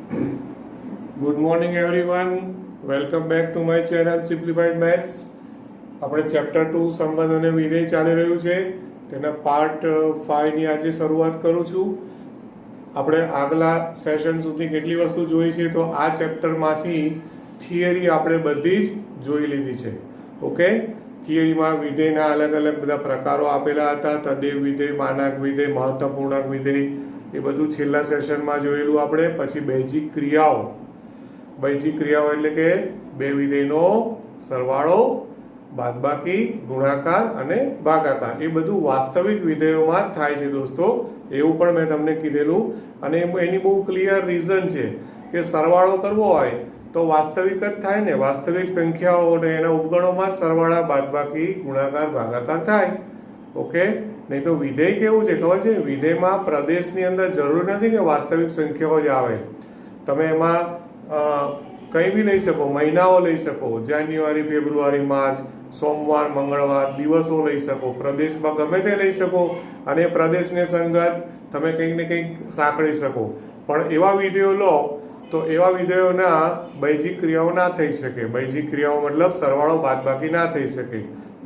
Good morning everyone, welcome back to my channel simplified maths. આપણે chapter 2 સંબંધ અને વિધેય ચાલી રહ્યું છે, તેના પાર્ટ 5 ની આજે શરૂઆત કરું છું. આપણે આગલા સેશન સુધી કેટલી વસ્તુ જોઈ છે, તો આ ચેપ્ટરમાંથી થિયરી આપણે બધી જ જોઈ લીધી છે. ઓકે, થિયરીમાં વિધેયના અલગ અલગ બધા પ્રકારો આપેલા હતા, તદેવ વિધેય, માનાંક વિધેય, મહત્તમ પૂર્ણાંક વિધેય, એ બધું છેલ્લા સેશનમાં જોયેલું આપણે. પછી બેઝિક ક્રિયાઓ એટલે કે બે વિધેયનો સરવાળો, બાદબાકી, ગુણાકાર અને ભાગાકાર, એ બધું વાસ્તવિક વિધેયોમાં જ થાય છે દોસ્તો, એવું પણ મેં તમને કીધેલું. અને એની બહુ ક્લિયર રીઝન છે કે સરવાળો કરવો હોય તો વાસ્તવિક જ થાય ને, વાસ્તવિક સંખ્યાઓ અને એના ઉપગણોમાં જ સરવાળા, બાદબાકી, ગુણાકાર, ભાગાકાર થાય. ઓકે, નહીં તો વિધેય કેવું છે ખબર છે? વિધેયમાં પ્રદેશની અંદર જરૂર નથી કે વાસ્તવિક સંખ્યાઓ જ આવે. તમે એમાં કંઈ બી લઈ શકો, મહિનાઓ લઈ શકો, જાન્યુઆરી, ફેબ્રુઆરી, માર્ચ, સોમવાર, મંગળવાર, દિવસો લઈ શકો, પ્રદેશમાં ગમે તે લઈ શકો, અને પ્રદેશને સંગત તમે કંઈક ને કંઈક સાંકળી શકો. પણ એવા વિધેયો લો તો એવા વિધેયોના બૈજિક ક્રિયાઓ ના થઈ શકે. બૈજિક ક્રિયાઓ મતલબ સરવાળો બાદબાકી ના થઈ શકે.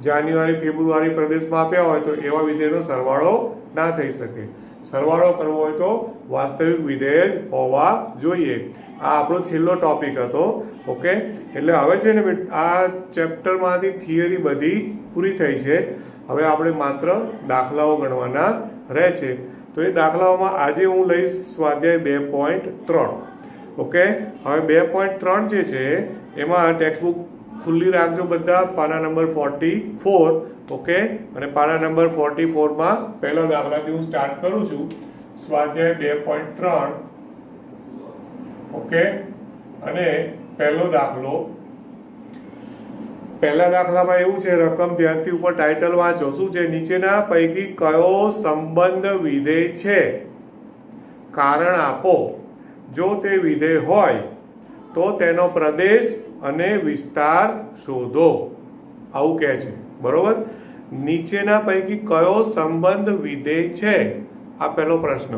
જાન્યુઆરી, ફેબ્રુઆરી પ્રદેશમાં આપ્યા હોય તો એવા વિધેયનો સરવાળો ના થઈ શકે. સરવાળો કરવો હોય તો વાસ્તવિક વિધેય જ હોવા જોઈએ. આ આપણો છેલ્લો ટોપિક હતો. ઓકે, એટલે હવે છે ને આ ચેપ્ટરમાંથી થિયરી બધી પૂરી થઈ છે. હવે આપણે માત્ર દાખલાઓ ગણવાના રહે છે. તો એ દાખલાઓમાં આજે હું લઈશ સ્વાધ્યાય 2.3. ઓકે, હવે 2.3 જે છે એમાં ટેક્સ્ટબુક ખુલ્લી રાખજો બધા, પાના નંબર 44. ઓકે, અને પાના નંબર 44માં પહેલા દાખલાથી હું સ્ટાર્ટ કરું છું. સ્વાધ્યાય 2.3. ઓકે, અને પહેલો દાખલો, પહેલા દાખલામાં એવું છે, રકમ ધ્યાનથી ઉપર ટાઇટલ વાંચો. શું છે? નીચેના પૈકી કયો સંબંધ વિધેય છે? કારણ આપો. જો તે વિધેય હોય તો તેનો પ્રદેશ અને વિસ્તાર શોધો. આવું કહે છે, બરોબર? નીચેના પૈકી કયો સંબંધ વિધેય છે? આ પહેલો પ્રશ્ન.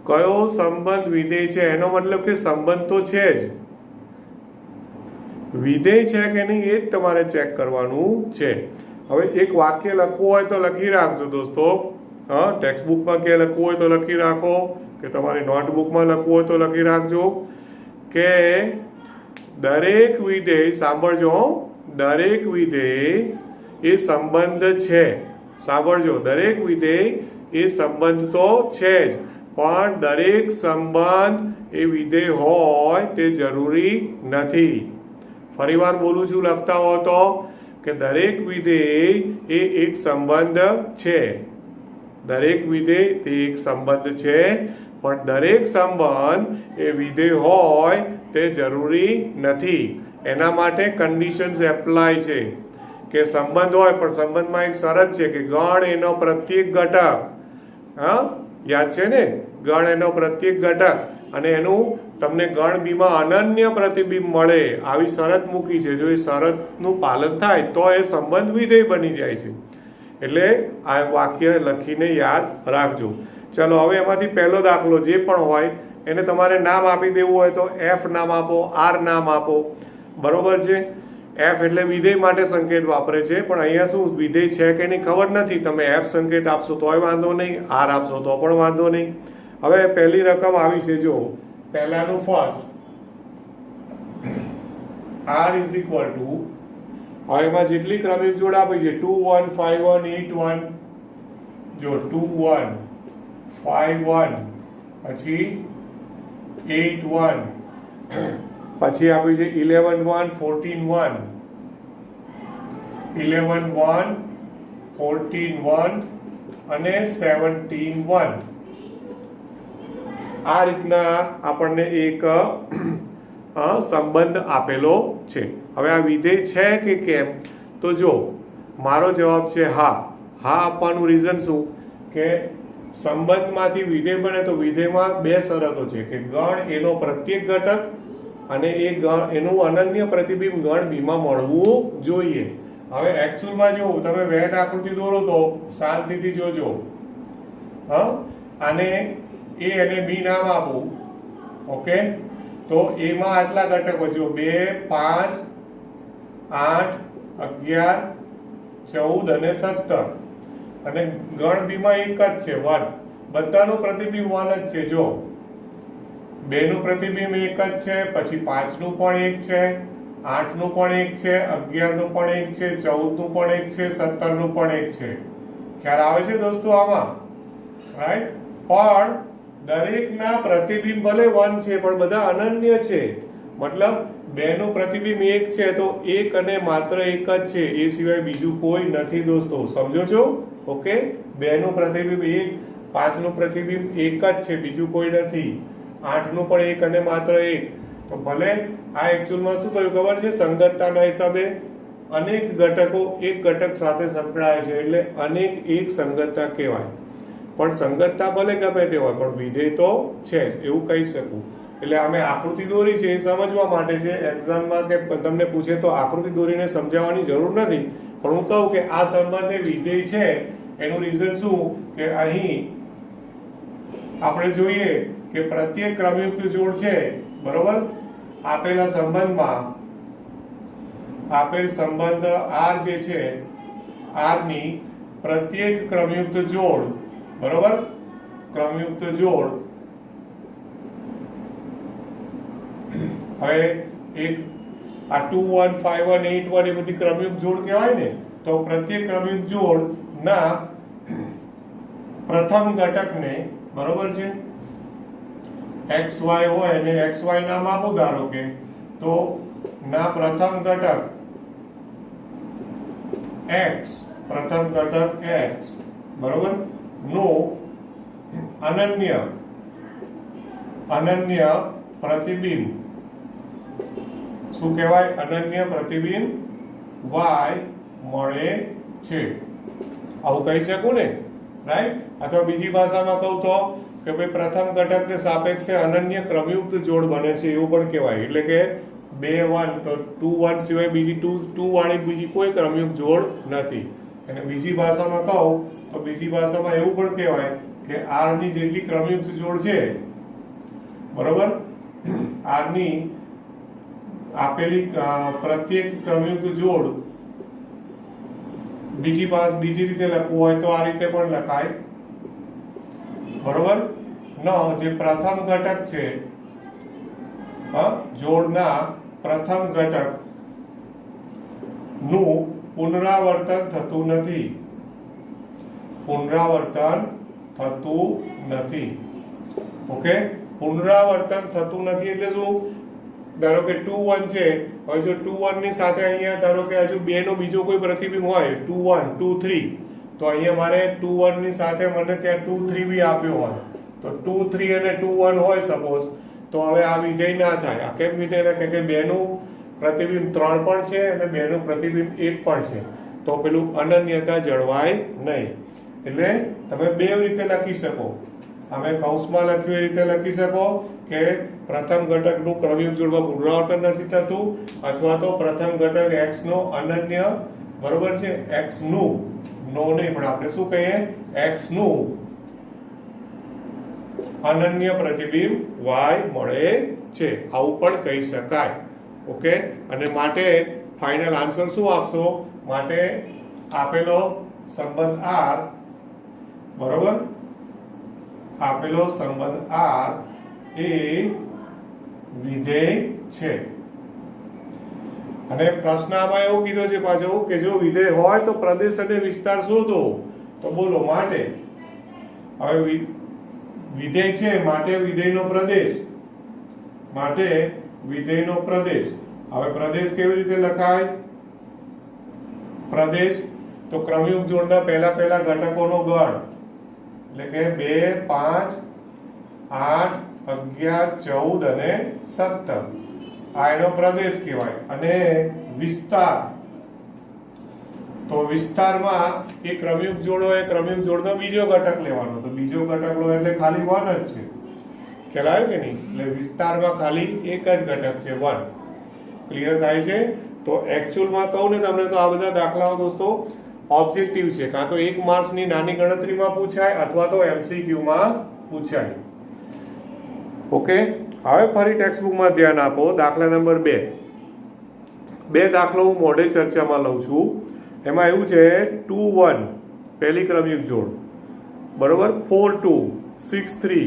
કયો સંબંધ વિધેય છે? એનો મતલબ કે સંબંધ તો છે જ, વિધેય છે કે નહીં એ જ તમારે ચેક કરવાનું છે. હવે એક વાક્ય લખવું હોય તો લખી રાખજો દોસ્તો. ટેક્સ્ટબુકમાં કે લખવું હોય તો લખી રાખો, કે તમારી નોટબુકમાં લખવું હોય તો લખી રાખજો કે દરેક વિધેય, સાંભળજો, દરેક વિધેય એ સંબંધ છે. સાંભળજો, દરેક વિધેય એ સંબંધ તો છે જ, પણ દરેક સંબંધ એ વિધેય હોય તે જરૂરી નથી. ફરીવાર બોલું છું, લખતા હો તો, કે દરેક વિધેય એ એક સંબંધ છે. દરેક વિધેય તે એક સંબંધ છે, પણ દરેક સંબંધ એ વિધેય હોય તે જરૂરી નથી. એના માટે કન્ડિશન્સ એપ્લાય છે કે સંબંધ હોય, પણ સંબંધમાં એક શરત છે કે ગણ એનો પ્રત્યેક ઘટક, યાદ છે ને, ગણ એનો પ્રત્યેક ઘટક, અને એનું તમને ગણ બીમાં અનન્ય પ્રતિબિંબ મળે, આવી શરત મૂકી છે. જો એ શરતનું પાલન થાય તો એ સંબંધ વિધેય બની જાય છે. એટલે આ વાક્ય લખીને યાદ રાખજો. ચલો, હવે એમાંથી પહેલો દાખલો જે પણ હોય એને તમારે નામ આપી દેવું હોય તો એફ નામ આપો, આર નામ આપો, બરોબર છે? એફ એટલે વિધેય માટે સંકેત વાપરે છે, પણ અહીંયા શું વિધેય છે કે નહીં ખબર નથી. તમે એફ સંકેત આપશો તોય વાંધો નહીં, આર આપશો તો પણ વાંધો નહીં. હવે પહેલી રકમ આવી છે, જો પહેલાનું first, R is equal to, હવે એમાં જેટલી ક્રમિક જોડ આપી છે 2 1 5 1 8 1, જો 2 1 5 1, પછી 8 1, પછી આપી છે 11 1 14 1, 11 1 14 1 અને 17 1. આ રીતના આપણને એક સંબંધ આપેલો છે. હવે આ વિધેય છે કે કેમ? તો જો મારો જવાબ છે હા. હા આપવાનું રીઝન શું? કે સંબંધમાંથી વિધેય બને તો વિધેયમાં બે શરતો છે કે ગણ એનો પ્રત્યેક ઘટક અને એ ગણ એનું અનન્ય પ્રતિબિંબ ગણ બીમાં મળવું જોઈએ. હવે એકચ્યુઅલમાં જો તમે વેટ આકૃતિ દોરો તો શાંતિથી જોજો. આને એ અને બી નામ આપું. ઓકે, તો એમાં આટલા ઘટકો જો 2 5 8 11 14 અને 17 અને ગણ બી માં એક જ છે 1 બધાનું પ્રતિબિંબ 1 જ છે જો 2 નું પ્રતિબિંબ એક જ છે પછી 5 નું પણ એક છે 8 નું પણ એક છે 11 નું પણ એક છે 14 નું પણ એક છે 17 નું પણ એક છે ખ્યાલ આવે છે દોસ્તો આમાં રાઈટ પણ દરેકના પ્રતિબિંબ ભલે 1 છે પણ બધા અનન્ય છે મતલબ 2 નું પ્રતિબિંબ એક છે તો એક અને માત્ર એક જ છે એ સિવાય બીજું કોઈ નથી દોસ્તો સમજો છો ઓકે 2 નું પ્રતિબિંબ એક 5 નું પ્રતિબિંબ એક જ છે બીજું કોઈ નથી 8 નું પણ એક અને માત્ર એક તો ભલે આ એકચ્યુઅલમાં શું થયું ખબર છે સંગતતાના હિસાબે અનેક ઘટકો એક ઘટક સાથે સંકળાય છે એટલે અનેક એક સંગતતા કહેવાય પણ સંગતતા ભલે ગમે તે હોય પણ વિધેય તો છે જ એવું કહી શકું એટલે અમે આકૃતિ દોરી છે એ સમજવા માટે છે એક્ઝામમાં કે તમને પૂછે તો આકૃતિ દોરીને સમજાવવાની જરૂર નથી પણ હું કહું કે આ સંબંધે વિધેય છે એનું રીઝન શું કે અહીં આપણે જોઈએ કે પ્રત્યેક ક્રમયુક્ત જોડ છે બરોબર આપેલા સંબંધમાં આપેલ સંબંધ R જે છે R ની પ્રત્યેક ક્રમયુક્ત જોડ બરોબર ક્રમયુક્ત જોડ હવે એક આ 2 1 5 1 8 1 એ બધી ક્રમયુક્ત જોડ કહેવાય ને તો પ્રત્યેક ક્રમયુક્ત જોડ ના પ્રથમ ઘટકને બરોબર છે xy હોય અને xy નામ આપું ધારો કે તો ના પ્રથમ ઘટક x પ્રથમ ઘટક x બરોબર નો અનન્ય પ્રતિબિંબ શું કહેવાય અનન્ય પ્રતિબિંબ y મળે છે આવું કહી શકું ને રાઈટ અથવા બીજી ભાષામાં કહું તો કે ભાઈ પ્રથમ ઘટકને સાપેક્ષે અનન્ય ક્રમયુક્ત જોડ બને છે એવું પણ કહેવાય એટલે કે 2 1 તો 2 1 સિવાય બીજી 2 વાળી બીજી કોઈ ક્રમયુક્ત જોડ નથી અને બીજી ભાષામાં કહું તો બીજી ભાષામાં એવું પણ કહેવાય કે r ની જેટલી ક્રમયુક્ત જોડ છે બરોબર r ની આપેલી પ્રત્યેક ક્રમયુક્ત જોડ બીજી રીતે લખવું હોય તો આ રીતે પણ લખાય બરોબર નો જે પ્રથમ ઘટક છે જોડના પ્રથમ ઘટક નું પુનરાવર્તન થતું નથી ઓકે પુનરાવર્તન થતું નથી એટલે શું ધારો કે 2 1 છે હવે જો 2 1 ની સાથે અહીંયા ધારો કે હજુ 2 નો બીજો કોઈ પ્રતિબિંબ હોય 2 1 2 3 તો અહીંયા મારે 2 1 ની સાથે મને ત્યાં 2 3 બી આપ્યો હોય તો 2 3 અને 2 1 હોય સપોઝ તો હવે આ વિધેય ના થાય આ કેમ વિધેય ના કે 2 નું પ્રતિબિંબ 3 પણ છે અને 2 નું પ્રતિબિંબ 1 પણ છે તો પેલું અનન્યતા જળવાય નહીં એટલે તમે બે રીતે લખી શકો અમે કૌંસમાં લખ્યું એ રીતે લખી શકો કે પ્રથમ ઘટકનું ક્રમયુક્ત જોડમાં પુનરાવર્તન નથી થતું અથવા તો પ્રથમ ઘટક x નો અનન્ય બરોબર છે x નું નો નહીં પણ આપણે શું કહીએ x નું અનન્ય પ્રતિબિંબ y મળે છે આવું પણ કહી શકાય ઓકે અને માટે ફાઇનલ આન્સર શું આપશો માટે આપેલો સંબંધ r બરોબર આપેલો સંબંધ r એ વિધેય છે અને પ્રશ્ન આમાં એવું કીધો છે પાછો કે જો વિધેય હોય તો પ્રદેશ અને વિસ્તાર શોધો તો બોલો માટે હવે વિધેય છે માટે વિધેયનો પ્રદેશ હવે પ્રદેશ કેવી રીતે લખાય પ્રદેશ તો ક્રમયુક્ત જોડના પહેલા ઘટકોનો ગણ એટલે કે 2 5 8 11 14 અને 17 આ એનો પ્રદેશ કહેવાય અને વિસ્તાર તો વિસ્તારમાં એ ક્રમયુક્ત જોડો એ ક્રમયુક્ત જોડનો બીજો ઘટક લેવાનો તો બીજો ઘટક લો એટલે ખાલી 1 જ છે ખ્યાલ આવ્યો કે નહીં એટલે વિસ્તારમાં ખાલી એક જ ઘટક છે 1 ક્લિયર થાય છે તો એકચ્યુઅલમાં કહું ને તમને તો આ બધા દાખલાઓ દોસ્તો ઓબ્જેક્ટિવ છે કાં તો 1 માર્ક્સની નાની ગણતરીમાં પૂછાય અથવા તો MCQ માં પૂછાય ઓકે હવે ફરી ટેક્સ્ટબુકમાં ધ્યાન આપો. દાખલા નંબર 2 દાખલો હું મોઢે ચર્ચામાં લઉં છું. એમાં એવું છે 2 1 પહેલી ક્રમયુક્ત જોડ, બરોબર, 4 2 6 3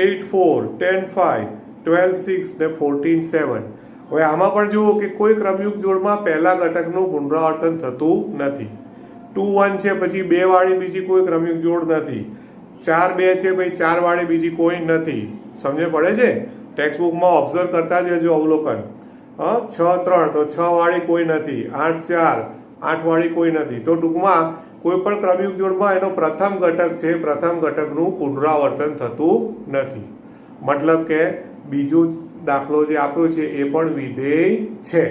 8 4 10 5 12 6 ને 14 7. હવે આમાં પણ જુઓ કે કોઈ ક્રમયુક્ત જોડમાં પહેલા ઘટકનું પુનરાવર્તન થતું નથી. 2 1 છે પછી 2 વાળી બીજી કોઈ ક્રમયુક્ત જોડ નથી. 4 2 છે પછી 4 વાળી બીજી કોઈ નથી. સમજે પડે છે? ટેક્સ્ટબુકમાં ઓબ્ઝર્વ કરતા જજો, અવલોકન. 6 3 તો 6 વાળી કોઈ નથી. 8 4 8 વાળી કોઈ નથી. તો ટૂંકમાં કોઈ પણ ક્રમયુક્ત જોડમાં એનો પ્રથમ ઘટક છે, પ્રથમ ઘટકનું પુનરાવર્તન થતું નથી. મતલબ કે બીજો દાખલો જે આપ્યો છે એ પણ વિધેય છે,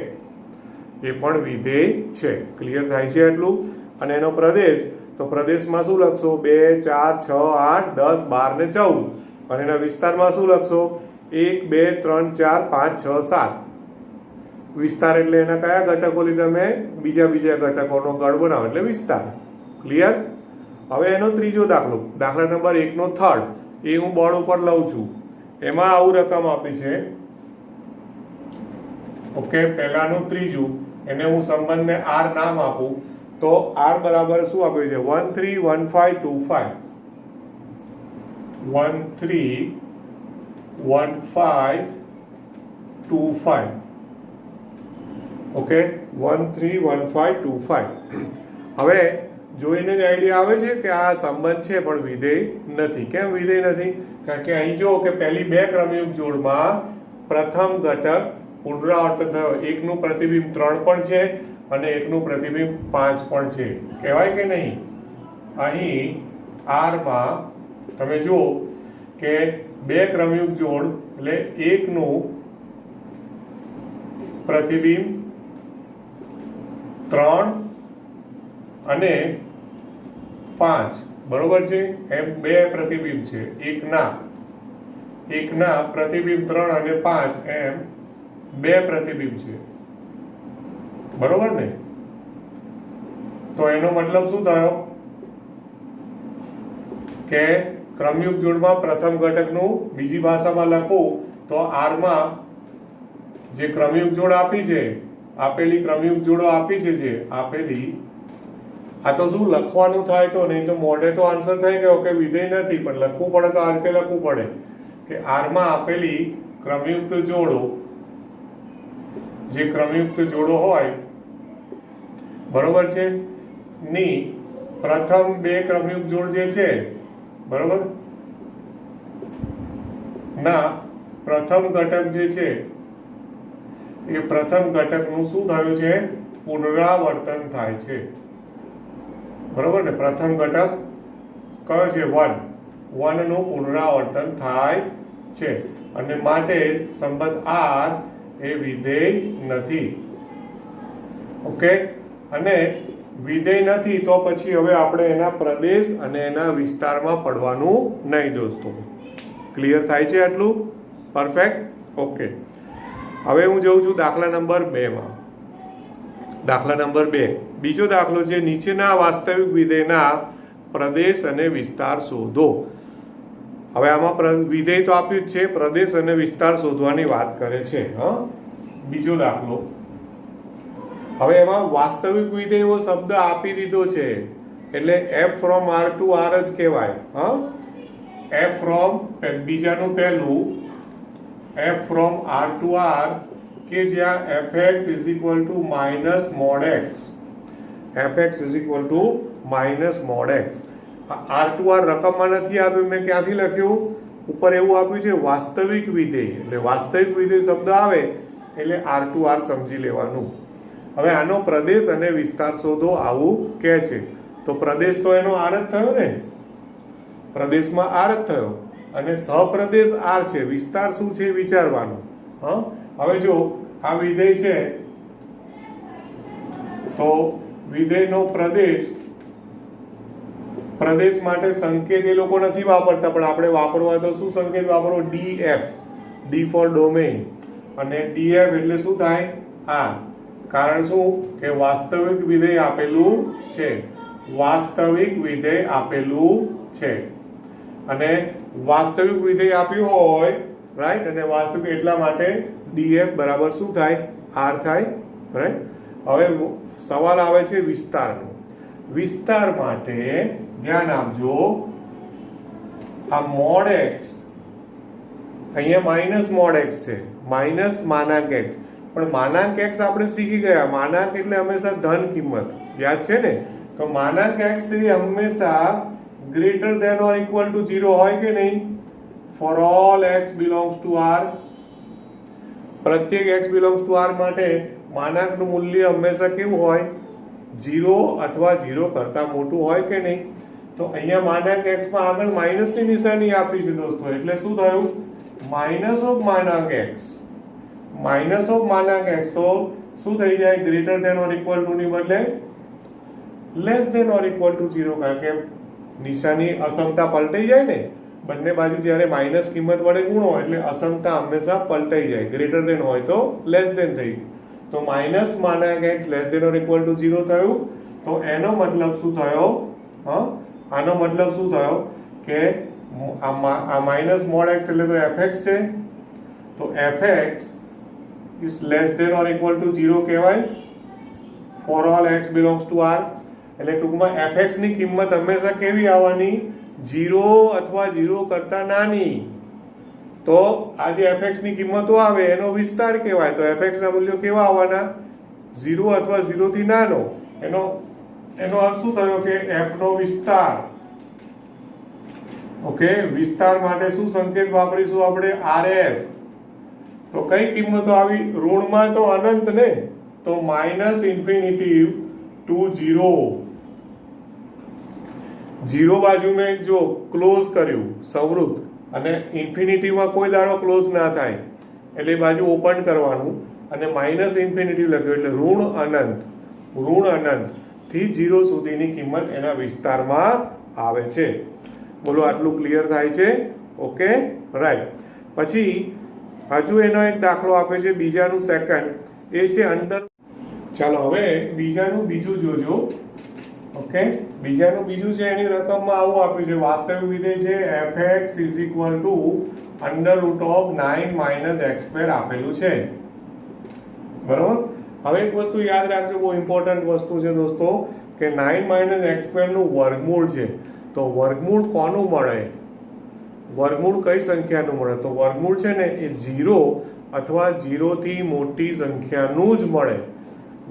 એ પણ વિધેય છે. ક્લિયર થાય છે એટલું? અને એનો પ્રદેશ, તો પ્રદેશમાં શું લખશો? 2 4 6 8 10 12 ને 14. અને એના વિસ્તારમાં શું લખશો? 1 2 3 4 5 6 7. વિસ્તાર એટલે એના કયા ઘટકો લીધા મેં? બીજા ઘટકોનો ગણ બનાવો એટલે વિસ્તાર. ક્લિયર? હવે એનો ત્રીજો દાખલો, દાખલા નંબર 1 નો થર્ડ, એ હું બોર્ડ ઉપર લઉં છું. એમાં આવું રકમ આપી છે. ઓકે, પહેલાનું ત્રીજું, એને હું સંબંધને R નામ આપું તો R બરાબર શું આપ્યું છે? 1 3 1 5 2 5. 1 3 1 5 2 5. ઓકે, 1 3 1 5 2 5. હવે જોઈને જ આઈડિયા આવે છે કે આ સંબંધ છે પણ વિધેય નથી. કેમ વિધેય નથી? કારણ કે અહીં જો કે પહેલી બે ક્રમયુક્ત જોડમાં પ્રથમ ઘટક પુનરાવર્તન થયો. એકનું પ્રતિબિંબ 3 પણ છે અને એકનું પ્રતિબિંબ 5 પણ છે. કહેવાય કે નહીં? અહીં R માં તમે જુઓ કે બે ક્રમયુક્ત જોડ એટલે એકનું પ્રતિબિંબ 3 અને 5, બરોબર છે? એમ બે પ્રતિબિંબ છે. એકના પ્રતિબિંબ 3 અને 5 એમ બે પ્રતિબિંબ છે, બરોબર ને? તો એનો મતલબ શું થયો કે ક્રમયુક્ત જોડમાં પ્રથમ ઘટકનું બીજી ભાષામાં લખું તો R માં જે ક્રમયુક્ત જોડ આપી છે, આપેલી ક્રમયુક્ત જોડો આપી છે, જે આપેલી, આ તો શું લખવાનું થાય તો, નહીં તો મોઢે તો આન્સર થઈ ગયો કે વિધેય નથી, પણ લખવું પડે તો આ રીતે લખવું પડે કે R માં આપેલી ક્રમયુક્ત જોડો, જે ક્રમયુક્ત જોડો હોય, બરોબર છે, ની પ્રથમ બે ક્રમયુક્ત જોડ જે છે, બરોબર, ના પ્રથમ ઘટક જે છે એ પ્રથમ ઘટકનું શું થયું છે? પુનરાવર્તન થાય છે, બરોબર ને? પ્રથમ ઘટક કયો છે? 1 નું પુનરાવર્તન થાય છે અને માટે સંબંધ R એ વિધેય નથી. ઓકે, અને વિધેય નથી તો પછી હવે આપણે એના પ્રદેશ અને એના વિસ્તારમાં પડવાનું નહીં દોસ્તો. ક્લિયર થાય છે આટલું? પરફેક્ટ. ઓકે, હવે હું જઉં છું દાખલા નંબર 2 માં. દાખલા નંબર 2 બીજો દાખલો છે, નીચેના વાસ્તવિક વિધેયના પ્રદેશ અને વિસ્તાર શોધો. હવે આમાં વિધેય તો આપ્યું જ છે, પ્રદેશ અને વિસ્તાર શોધવાની વાત કરે છે. બીજો દાખલો, હવે એમાં વાસ્તવિક વિધેય શબ્દ આપી દીધો છે એટલે f from R to R જ કહેવાય. f from બીજાનું પહેલું f from R to R કે જ્યાં fx is equal to minus mod x, fx is equal to minus mod x. R to R રકમમાં નથી આપ્યું, મેં ક્યાંથી લખ્યું? ઉપર એવું આપ્યું છે વાસ્તવિક વિધેય, એટલે વાસ્તવિક વિધેય શબ્દ આવે એટલે R to R સમજી લેવાનું. હવે આનો પ્રદેશ અને વિસ્તાર શોધો આવું કહે છે, તો પ્રદેશ તો એનો R જ થયો ને, પ્રદેશમાં R જ થયો અને સહપ્રદેશ R છે, વિસ્તાર શું છે વિચારવાનું. હવે જો આ વિધેય છે તો વિધેયનો પ્રદેશ માટે સંકેત એ લોકો નથી વાપરતા, પણ આપણે વાપરવા તો શું સંકેત વાપરવો? DF, D for domain, અને DF એટલે શું થાય? R. કારણ શું કે વાસ્તવિક વિધેય આપેલું છે, વાસ્તવિક વિધેય આપેલું છે, અને વાસ્તવિક વિધેય આપ્યું હોય રાઈટ, અને વાસ્તવિક એટલા માટે ડીએફ બરાબર શું થાય? આર થાય, રાઈટ. હવે સવાલ આવે છે વિસ્તારનો. વિસ્તાર માટે ધ્યાન આપજો, આ મોડ એક્સ અહીંયા માઇનસ મોડ એક્સ છે, માઇનસ માનાંક એક્સ, પણ માનાંક એક્સ આપણે શીખી ગયા, માનાંક એટલે હંમેશા ધન કિંમત, યાદ છે ને? તો માનાંક એક્સ એ હંમેશા greater than or equal to 0 હોય કે નહીં? For all x belongs to R, પ્રત્યેક એક્સ બિલોંગ્સ ટુ આર માટે માનાંકનું મૂલ્ય હંમેશા કેવું હોય? 0 અથવા 0 કરતા મોટું હોય કે નહીં? તો અહીંયા માનાંક એક્સ માં આગળ માઇનસની નિશાની આપી છે દોસ્તો, એટલે શું થયું? માઇનસ ઓફ માનાંક એક્સ, માઇનસ ઓફ માનાંક એક્સ, તો શું થઈ જાય? Greater than or equal to ની બદલે less than or equal to 0, કારણ કે નિશાની અસમતા પલટાઈ જાય ને, બંને બાજુ જ્યારે માઇનસ કિંમત વડે ગુણો એટલે અસમતા હંમેશા પલટાઈ જાય, ગ્રેટર ધેન હોય તો લેસ ધેન થઈ ગયું. તો માઇનસ માનાંક X less than or equal to 0 થયું. તો એનો મતલબ શું થયો? આનો મતલબ શું થયો કે આ માઇનસ મોડ એક્સ એટલે તો fx છે, તો fx is less than or equal to 0 કહેવાય for all x belongs to R. એટલે ટૂંકમાં fx ની કિંમત હંમેશા કેવી આવવાની? 0 અથવા 0 કરતા નાની. તો આ જે fx ની કિંમતો આવે એનો વિસ્તાર કહેવાય. તો fx ના મૂલ્યો કેવા આવવાના? 0 અથવા 0 થી નાનો. એનો અર્થ શું થયો કે f નો વિસ્તાર. ઓકે, વિસ્તાર માટે શું સંકેત વાપરીશું આપણે? rf. તો કઈ કિંમતો આવી? ઋણમાં તો અનંત ને, તો માઇનસ ઇન્ફિનિટી ટુ 0. 0 બાજુ મેં જો ક્લોઝ કર્યું સંવૃત, અને ઇન્ફિનિટીમાં કોઈ દાડો ક્લોઝ ના થાય એટલે એ બાજુ ઓપન કરવાનું, અને માઇનસ ઇન્ફિનિટી લખ્યું એટલે ઋણ અનંત થી 0 સુધીની કિંમત એના વિસ્તારમાં આવે છે. બોલો, આટલું ક્લિયર થાય છે? Okay, right. પછી હજુ એનો એક દાખલો આપે છે, બીજાનું સેકન્ડ, એ છે અંડર. ચાલો હવે બીજાનું બીજું જોજો. ઓકે, બીજાનું બીજું છે, એની રકમમાં આવું આપ્યું છે, વાસ્તવિક વિધેય છે fx is equal two under root of 9 minus x square આપેલું છે, બરોબર. હવે એક વસ્તુ યાદ રાખજો, બહુ ઇમ્પોર્ટન્ટ વસ્તુ છે દોસ્તો, કે 9 માઇનસ એક્સ સ્ક્વેર નું વર્ગમૂળ છે. તો વર્ગમૂળ કોનું મળે? વર્ગમૂળ કઈ સંખ્યાનું મળે? તો વર્ગમૂળ છે ને એ 0 અથવા 0 થી મોટી સંખ્યાનું જ મળે.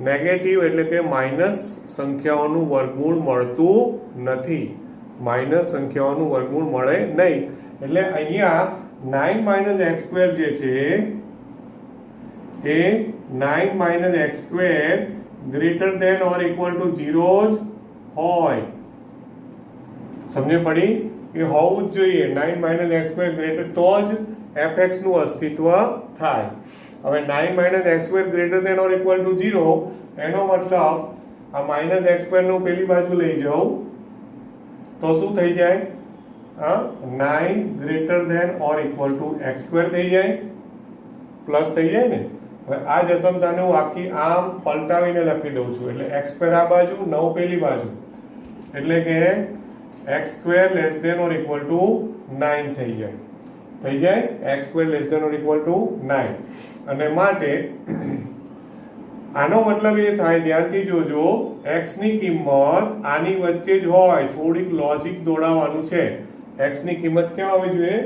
નેગેટિવ એટલે કે માઇનસ સંખ્યાઓનું વર્ગમૂળ મળતું નથી. માઇનસ સંખ્યાઓનું વર્ગમૂળ મળે નહીં. એટલે અહીંયા 9 માઇનસ એક્સ સ્ક્વેર જે છે એ 9 minus x square greater than or equal to 0 જ હોય. સમજ પડી? એ હોવું જ જોઈએ. 9 માઇનસ એક્સ સ્ક્વેર ગ્રેટર, તો જ fx નું અસ્તિત્વ થાય. હવે 9 minus x square greater than or equal to 0, એનો મતલબ આ માઇનસ એક્સ સ્ક્વેર નું પેલી બાજુ લઈ જાઉં તો શું થઈ જાય? 9 greater than or equal to x square થઈ જાય, પ્લસ થઈ જાય ને. હવે આ જ અસમતાને હું આખી આમ પલટાવીને લખી દઉં છું, એટલે એક્સ સ્ક્વેર આ બાજુ, 9 પેલી બાજુ, એટલે કે x square less than or equal to 9 થઈ જાય x square less than or equal to 9. અને માટે આનો મતલબ એ થાય, ધ્યાનથી જોજો, x ની કિંમત આની વચ્ચે જ હોય. થોડીક લોજિક દોડાવવાનું છે. x ની કિંમત કેમ આવવી જોઈએ?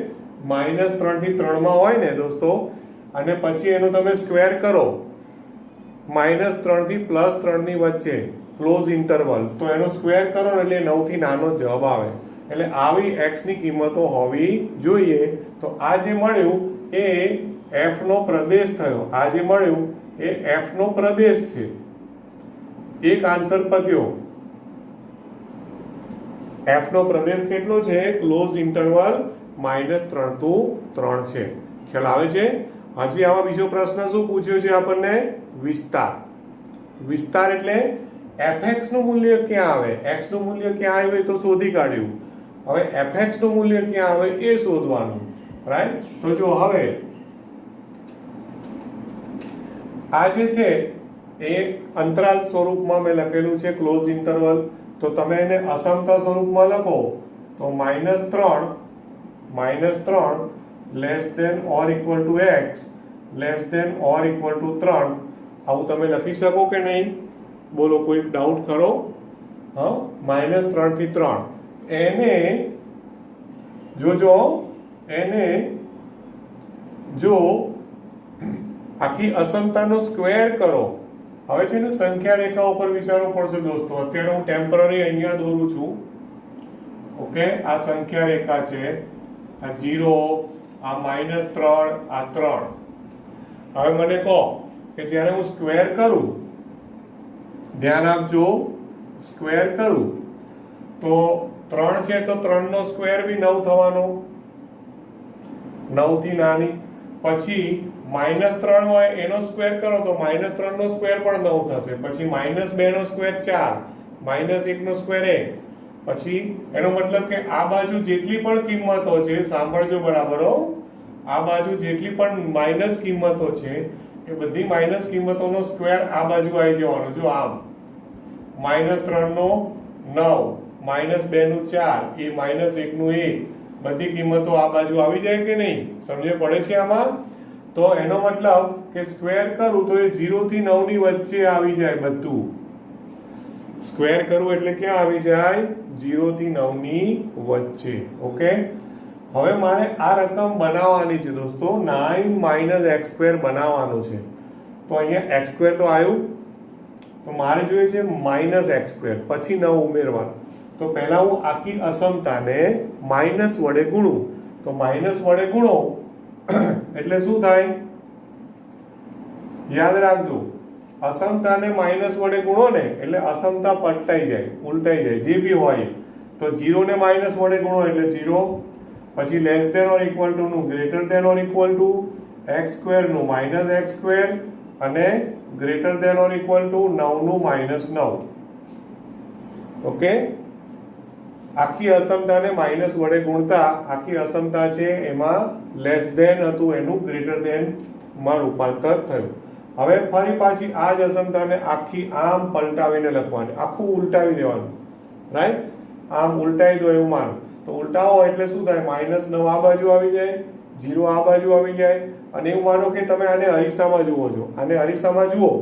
-3 થી 3 માં હોય ને દોસ્તો, અને પછી એનો તમે સ્ક્વેર કરો -3 થી +3 ની વચ્ચે, ક્લોઝ ઇન્ટરવલ, તો એનો સ્ક્વેર કરો એટલે 9 થી નાનો જવાબ આવે. એટલે આવી x ની કિંમતો હોવી જોઈએ. તો આ જે મળ્યું એ f નો પ્રદેશ થયો. આ જે મળ્યું એ f નો પ્રદેશ છે. એક આન્સર પત્યો. f નો પ્રદેશ કેટલો છે? ક્લોઝ ઇન્ટરવલ -3 to 3 છે. ખ્યાલ આવે છે? હજી આવા બીજો પ્રશ્ન શું પૂછ્યો છે આપણને? વિસ્તાર. વિસ્તાર એટલે fx નું મૂલ્ય ક્યાં આવે? x નું મૂલ્ય ક્યાં આવ્યું એ તો શોધી કાઢ્યું. હવે fx નું મૂલ્ય ક્યાં આવે એ શોધવાનું, રાઈટ? તો જો હવે આ જે છે એ અંતરાલ સ્વરૂપમાં મેં લખેલું છે, ક્લોઝ ઇન્ટરવલ. તો તમે એને અસમતા સ્વરૂપમાં લખો તો -3 less than or equal to x less than or equal to 3 આવું તમે લખી શકો કે નહીં? બોલો, કોઈ ડાઉટ ખરો? હા, -3 થી 3 એને જોજો, એને જો આખી અસમતાનો સ્ક્વેર કરો. હવે છે ને સંખ્યા રેખા ઉપર વિચારવું પડશે દોસ્તો. અત્યારે હું ટેમ્પરરી અહીંયા દોરું છું. ઓકે, આ સંખ્યા રેખા છે, આ 0, આ -3, આ 3. હવે મને કહો કે જ્યારે હું સ્ક્વેર કરું, ધ્યાન આપજો, સ્ક્વેર કરું તો 3 છે તો 3 નો સ્ક્વેર બી 9 થવાનો, 9 થી નાની. પછી -3 હોય એનો સ્ક્વેર કરો તો -3 નો સ્ક્વેર પણ 9 થશે. પછી -2 નો સ્ક્વેર 4, -1 નો સ્ક્વેર 1. પછી એનો મતલબ કે આ બાજુ જેટલી પણ કિંમતો છે, સાંભળજો બરાબર હો, આ બાજુ જેટલી પણ માઇનસ કિંમતો છે એ બધી માઇનસ કિંમતોનો સ્ક્વેર આ બાજુ આવી જવાનો. જો આમ -3 નો 9, -2 નું 4, એ -1 નું 1, બધી કિંમતો આ બાજુ આવી જાય કે નહીં? સમજ પડે છે આમાં? તો એનો મતલબ કે સ્ક્વેર કરું તો એ 0 થી 9 ની વચ્ચે આવી જાય બધું. સ્ક્વેર કરું એટલે ક્યાં આવી જાય? 0 થી 9 ની વચ્ચે. ઓકે, હવે મારે આ રકમ બનાવવાની છે દોસ્તો, 9 - x² બનાવવાનું છે. તો અહીંયા x² તો આવ્યું, તો મારે જોઈએ છે -x², પછી 9 ઉમેરવાનું. તો પહેલા હું આખી અસમતાને માઇનસ વડે ગુણું. તો માઇનસ વડે ગુણો એટલે શું થાય? યાદ રાખજો, અસમતાને માઇનસ વડે ગુણો ને એટલે અસમતા પલટાઈ જાય, ઉલટાઈ જાય, જે બી હોય. તો 0 ને માઇનસ વડે ગુણો એટલે 0, પછી less than or equal to નું greater than or equal to x² નું -x², અને greater than or equal to 9 નું -9. ઓકે, આખી અસમતાને માઇનસ વડે ગુણતા આખી અસમતા છે એમાં લેસ ધેન હતું એનું ગ્રેટર ધેન માં રૂપાંતર થયું. હવે ફરી પાછી આ જ અસમતાને આખી આમ પલટાવીને લખવાની, આખું ઉલટાવી દેવાનું. રાઈટ, આમ ઉલટાવી દો એવું માનો. તો ઉલટાવો એટલે શું થાય? -9 આ બાજુ આવી જાય, 0 આ બાજુ આવી જાય. અને એવું માનો કે તમે આને અરીસામાં જુઓ છો. આને અરીસામાં જુઓ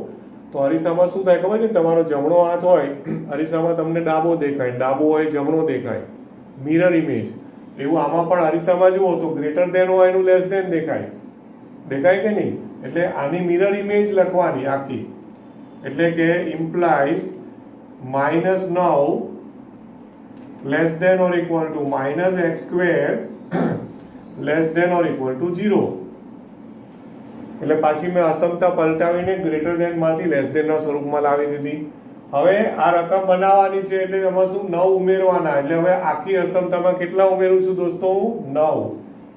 તો અરીસામાં શું થાય ખબર છે? તમારો જમણો હાથ હોય અરીસામાં તમને ડાબો દેખાય, ડાબો હોય જમણો દેખાય, મિરર ઇમેજ. એવું આમાં પણ અરીસામાં જુઓ તો ગ્રેટર ધેન હોય એનું લેસ ધેન દેખાય, દેખાય કે નહીં? એટલે આની મિરર ઇમેજ લખવાની આખી. એટલે કે implies -9 less than or equal to -x² less than or equal to 0. એટલે પાછી મેં અસમતા પલટાવીને ગ્રેટર ધેન માંથી લેસ ધેન ના સ્વરૂપમાં લાવી દીધી. હવે આ રકમ બનાવવાની છે એટલે એમાં શું? 9 ઉમેરવાના. એટલે હવે આખી અસમતામાં કેટલા ઉમેરું છું દોસ્તો? 9.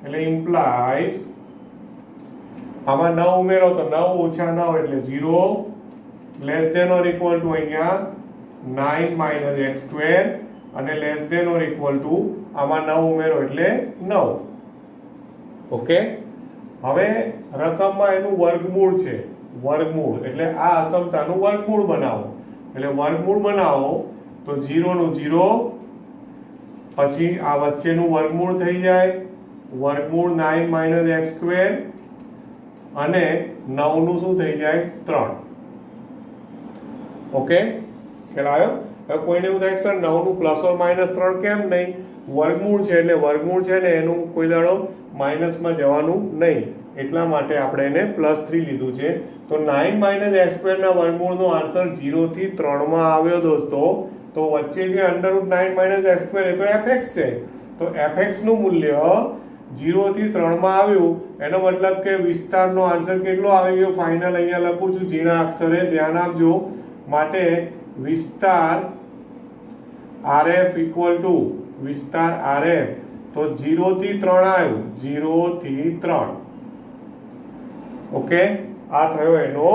એટલે ઇમ્પ્લાઇઝ આમાં 9 ઉમેરો તો 9 - 9 એટલે 0, less than or equal to અહીંયા 9 - x², અને less than or equal to આમાં 9 ઉમેરો એટલે 9. ઓકે, હવે રકમમાં એનું વર્ગમૂળ છે, વર્ગમૂળ એટલે આ અસમતાનું વર્ગમૂળ બનાવો. એટલે વર્ગમૂળ બનાવો તો 0 નું 0, પછી આ વચ્ચેનું વર્ગમૂળ થઈ જાય, વર્ગમૂળ 9 - x², અને 9 નું શું થઈ જાય? 3. ઓકે, ખ્યાલ આવ્યો? હવે કોઈને એવું થાય સર 9 નું +or -3 કેમ નહીં? વર્ગમૂળ છે એટલે વર્ગમૂળ છે ને એનું કોઈ દાડો માઇનસમાં જવાનું નહીં, એટલા માટે આપણે એને +3 લીધું છે. તો 9 - x² ના વર્ગમૂળનો આન્સર 0 થી 3 માં આવ્યો દોસ્તો. તો વચ્ચે જે √9 - x² એ તો fx છે. તો fx નું મૂલ્ય 0 થી 3 માં આવ્યું. એનો મતલબ કે વિસ્તારનો આન્સર કેટલો આવી ગયો? ફાઇનલ અહીંયા લખું છું ઝીણા અક્ષરે, ધ્યાન આપજો. માટે વિસ્તાર RF ઇક્વલ ટુ વિસ્તાર RF તો 0 થી 3 આવ્યું, 0 થી 3. ઓકે, આ થયો એનો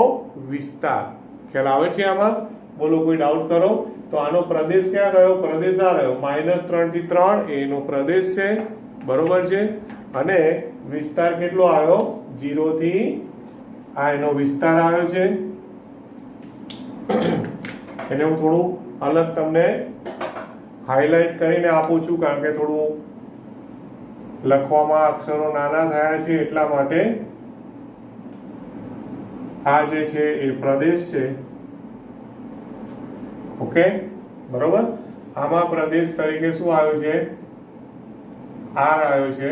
વિસ્તાર. ખ્યાલ આવે છે આમાં? બોલો, કોઈ ડાઉટ કરો? તો આનો પ્રદેશ ક્યાં ગયો? પ્રદેશ આ રહ્યો -3 થી 3 એનો પ્રદેશ છે, બરોબર છે. અને વિસ્તાર કેટલો આવ્યો? 0 થી આ એનો વિસ્તાર આવ્યો છે. એટલે હું થોડું અલગ તમને હાઇલાઇટ કરીને આપું છું, કારણ કે થોડું લખવામાં અક્ષરો નાના થયા છે એટલા માટે આ જે છે એ પ્રદેશ છે. ઓકે, બરોબર. આમાં પ્રદેશ તરીકે શું આવ્યું છે? આર આવ્યો છે.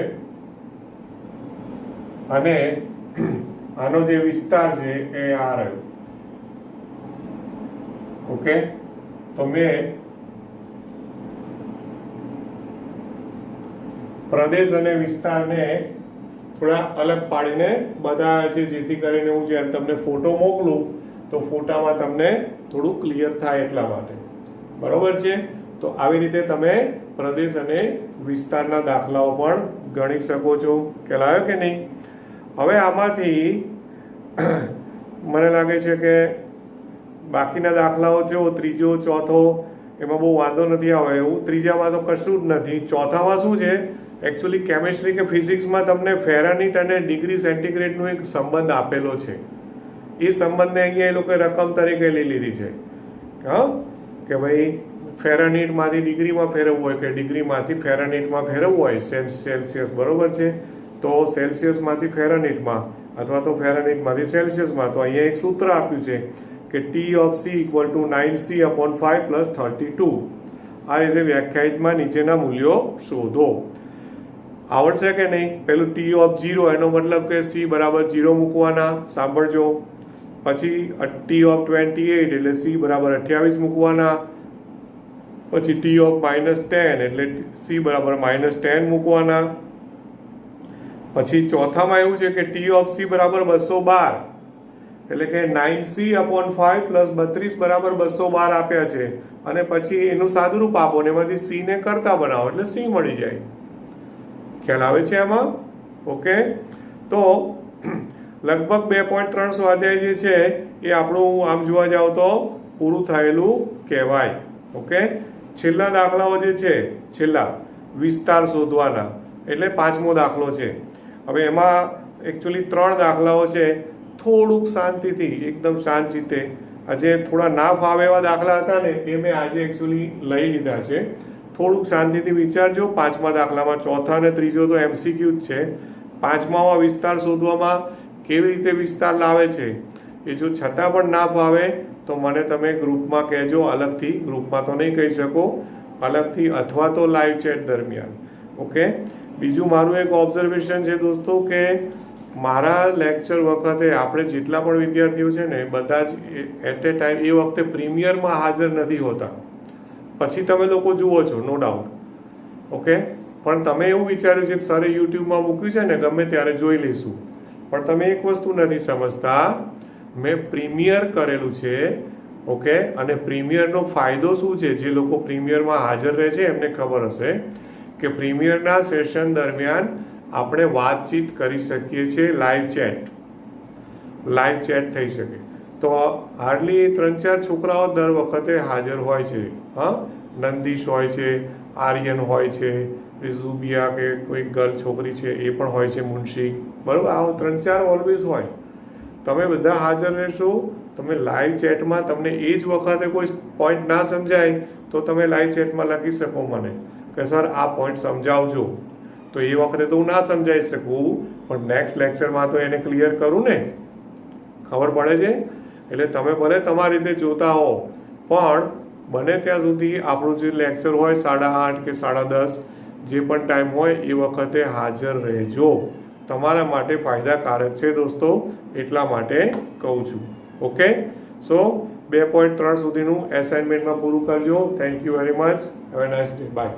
અને આનો જે વિસ્તાર છે એ આર આવ્યો. ઓકે, તો મેં પ્રદેશ અને વિસ્તારને થોડા અલગ પાડીને બતાવ્યા છે, જેથી કરીને હું જ્યારે તમને ફોટો મોકલું તો ફોટામાં તમને થોડું ક્લિયર થાય એટલા માટે. બરોબર છે. તો આવી રીતે તમે પ્રદેશ અને વિસ્તારના દાખલાઓ પણ ગણી શકો છો. ખ્યાલ આવ્યો કે નહીં? હવે આમાંથી મને લાગે છે કે બાકીના દાખલાઓ છે ત્રીજો ચોથો એમાં બહુ વાંધો નથી આવે એવું. ત્રીજામાં તો કશું જ નથી. ચોથામાં શું છે, એકચ્યુઅલી કેમિસ્ટ્રી કે ફિઝિક્સમાં તમને ફેરાનહીટ અને ડિગ્રી સેન્ટીગ્રેડનો એક સંબંધ આપેલો છે. એ સંબંધને અહીંયા એ લોકોએ રકમ તરીકે લઈ લીધી છે. હા, કે ભાઈ ફેરાનહીટમાંથી ડિગ્રીમાં ફેરવવું હોય કે ડિગ્રીમાંથી ફેરાનહીટમાં ફેરવવું હોય સેલ્સિયસ, બરોબર છે. તો સેલ્સિયસમાંથી ફેરાનહીટમાં અથવા તો ફેરાનહીટમાંથી સેલ્સિયસમાં. તો અહીંયા એક સૂત્ર આપ્યું છે કે T of C equal to 9C/5 plus 32. આ રીતે વ્યાખ્યાયિતમાં નીચેના મૂલ્યો શોધો. આવડશે કે નહીં? પેલું T of 0 એનો મતલબ કે C બરાબર 0 મૂકવાના. સાંભળજો. પછી T of 28 એટલે C બરાબર 28 મૂકવાના. પછી T of -10 એટલે C બરાબર -10 મૂકવાના. પછી ચોથામાં એવું છે કે T of C બરાબર 212 એટલે કે 9C/5 પ્લસ 32 બરાબર 212 આપ્યા છે. અને પછી એનું સાદુરૂપ આપો ને એમાંથી C ને કરતા બનાવો એટલે C મળી જાય. ખ્યાલ આવે છે આમાં? ઓકે, તો લગભગ 2.3 સ્વાધ્યાય જે છે એ આપણું આમ જોવા જાવ તો પૂરું થયેલું કહેવાય. ઓકે, છેલ્લા દાખલાઓ જે છે, છેલ્લા વિસ્તાર શોધવાના, એટલે 5મો દાખલો છે. હવે એમાં એકચ્યુઅલી 3 દાખલાઓ છે. થોડુંક શાંતિથી, એકદમ શાંત ચિત્તે, આજે થોડા ના ફાવે એવા દાખલા હતા ને એ મેં આજે એકચ્યુઅલી લઈ લીધા છે. થોડુંક શાંતિથી વિચારજો. 5મા દાખલામાં ચોથા અને ત્રીજો તો MCQ જ છે. 5મામાં વિસ્તાર શોધવામાં કેવી રીતે વિસ્તાર લાવે છે એ જો છતાં પણ ના ફાવે તો મને તમે ગ્રુપમાં કહેજો. અલગથી, ગ્રુપમાં તો નહીં કહી શકો, અલગથી અથવા તો લાઈવ ચેટ દરમિયાન. ઓકે, બીજું મારું એક ઓબ્ઝર્વેશન છે દોસ્તો કે મારા લેક્ચર વખતે આપણે જેટલા પણ વિદ્યાર્થીઓ છે ને બધા જ એટ એ ટાઈમ એ વખતે પ્રીમિયરમાં હાજર નથી હોતા. પછી તમે લોકો જુઓ છો, નો ડાઉટ. ઓકે, પણ તમે એવું વિચાર્યું છે કે સરે યુટ્યુબમાં મૂક્યું છે ને ગમે ત્યારે જોઈ લઈશું. પણ તમે એક વસ્તુ નથી સમજતા, મેં પ્રીમિયર કરેલું છે. ઓકે, અને પ્રીમિયરનો ફાયદો શું છે? જે લોકો પ્રીમિયરમાં હાજર રહે છે એમને ખબર હશે કે પ્રીમિયરના સેશન દરમિયાન આપણે વાતચીત કરી શકીએ છીએ. લાઈવ ચેટ થઈ શકે. તો હાર્ડલી 3-4 છોકરાઓ દર વખતે હાજર હોય છે. હા, નંદીશ હોય છે, આર્યન હોય છે, રિઝુબિયા કે કોઈ ગર્લ છોકરી છે એ પણ હોય છે, મુનશી, બરાબર. આવો 3-4 ઓલવેઝ હોય. તમે બધા હાજર રહેશો. તમે લાઈવ ચેટમાં તમને એ જ વખતે કોઈ પોઈન્ટ ના સમજાય તો તમે લાઈવ ચેટમાં લખી શકો મને કે સર આ પોઈન્ટ સમજાવજો. તો એ વખતે તો હું ના સમજાવી શકું, પણ નેક્સ્ટ લેક્ચરમાં તો એને ક્લિયર કરું ને. ખબર પડે છે? એટલે તમે ભલે તમારી રીતે જોતા હો, પણ બને ત્યાં સુધી આપણું જે લેક્ચર હોય 8:30 કે 10:30 જે પણ ટાઈમ હોય એ વખતે હાજર રહેજો. તમારા માટે ફાયદાકારક છે દોસ્તો, એટલા માટે કહું છું. ઓકે, સો 2.3 સુધીનું એસાઇનમેન્ટમાં પૂરું કરજો. Thank you very much. Have a nice day. By.